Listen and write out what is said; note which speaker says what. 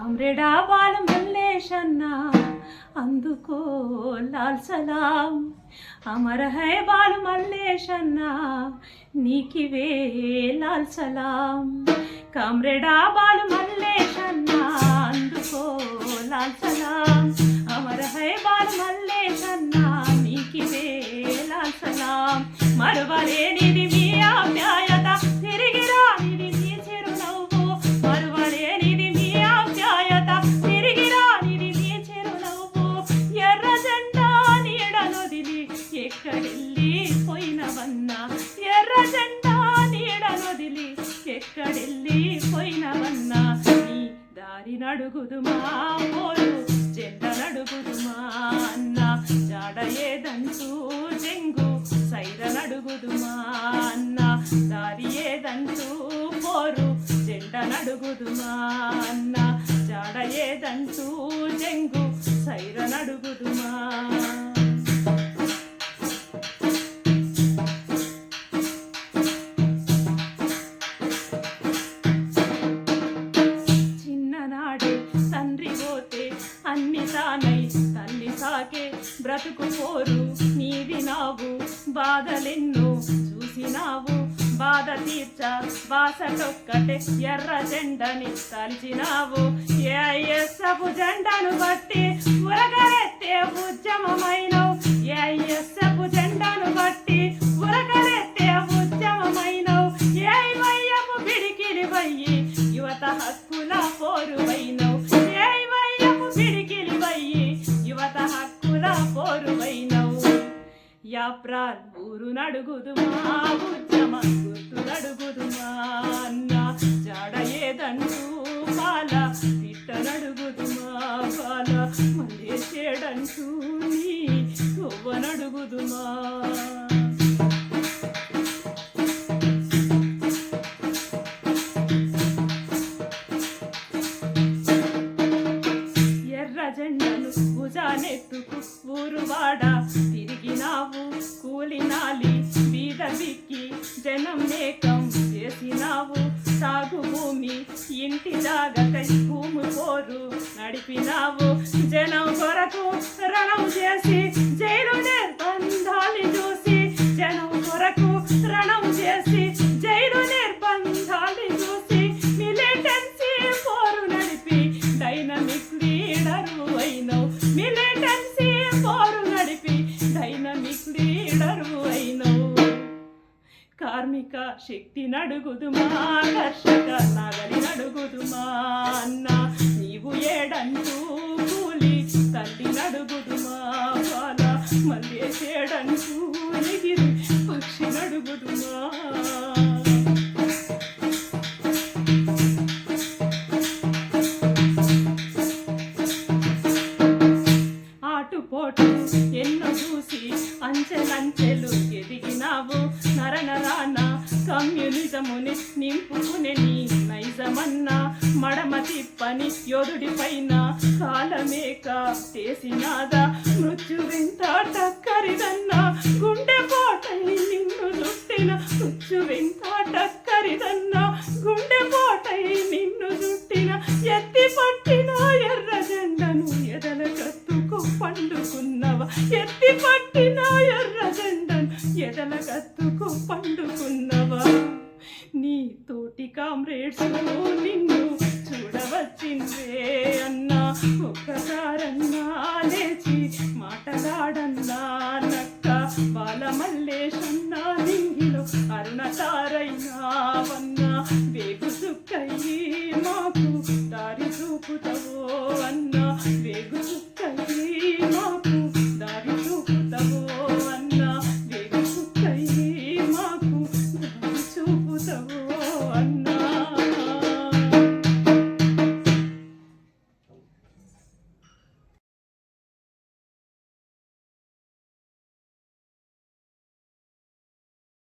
Speaker 1: కామ్రేడా బాల మల్లేశన్నా అందుకో లాల్ సలాం. అమర్ హై బాలు మల్లేశన్నా నీకివే లాల్ సలాం. కామ్రేడా బాలు మల్లేశన్నా అందుకో లాల్ సలాం. అమర్ హై బాలు మల్లేశన్నా నీకివే లాల్ సలాం. మరువలేనిది మీ ఆప్యాయత, తిరిగి రానిది మీ చిరునవ్వు. మరువలేనిది మీ ఆప్యాయత, తిరిగి రానిది మీ చిరునవ్వు. ఎర్ర జెండా నీడనొదిలి ఎక్కడెళ్ళి పోయినవన్నా. ఎర్ర జెండా నీడనొదిలి ఎక్కడెళ్ళి పోయినవన్నా. నీ దారి నడుగుదుమా పోరు జెండ నడుగుదుమా అన్న. జాడ ఏదంటూ జంగు సైర నడుగుదుమా అన్న. దారి ఏదంటూ పోరు జెండ నడుగుదుమా అన్న. జాడ ఏదంటూ జంగు సైర నడుగుదుమా. చిన్ననాడే తండ్రి పోతే అన్ని తానై తల్లి సాకే బ్రతుకు పోరు నీది నావు. బాధలెన్నో చూసినావు, బాధ తీర్చ బాసటొక్కటే ఎర్ర జెండని తలిచినావు. ఏఎస్ఎఫ్ జెండను బట్టి ఉరగలెత్తే ఉద్యమమైనవు. ఏఎస్ఎఫ్ జెండను బట్టి ఉరగలెత్తే ఉద్యమమైనవు. ఏవయ్యపు పిడికిలి వయ్యి యువత హక్కుల పోరువైనవు. ఏవయ్యపు పిడికిలి వయ్యి యువత హక్కుల పోరువైనవు. యాప్రాల్ ఊరు నడుగుదుమా ఉద్యమ గుర్తు నడుగుదుమా అన్న. జాడ ఏదంటూ బాల తిట్ట నడుగుదుమా బాల. మల్లేశేడంటూ నీ కొవ్వ నడుగుదుమా. ఎర్ర జెండను భుజానెత్తుకు ఊరువాడ తిరిగినావు. కూలినాలి బీద బిక్కి జనం ఏకం చేసినావు. సాగు భూమి ఇంటి జాగకై భూమి పోరు నడిపినావు. జనం కొరకు రణం చేసి జైలు నిర్బంధాలు చూసి. జనం కొరకు రణం చేసి జైలు నిర్బంధాలు చూసి. మిలిటెన్సీ పోరు నడిపి డైనమిక్ లీడరు అయినవు. మిలిటెన్సీ పోరు నడిపి డైనమిక్ లీడరు అయినవు. కార్మిక శక్తి నడుగుదుమా కర్షక నగలి నడుగుదుమా అన్న. నీవు ఏడంటూ కూలి తల్లి నడుగుదుమా బాల. మల్లేశేడంటూ ఎగిరి పక్షి నడుగుదుమా. ఆటుపోటు ఎన్నో చూసి అంచెలంచెలు ఎదిగినావు. నరనరాన కమ్యూనిజముని నింపుకునే నీ నైజమన్నా. మడమ తిప్పని యోధుడి పైన కాలమేక చేసినాదా. మృత్యువింత టక్కరిదన్నా గుండె పోటై నిన్ను చుట్టిన. మృత్యువింత టక్కరిదన్నా గుండె పోటై నిన్ను చుట్టిన. ఎత్తి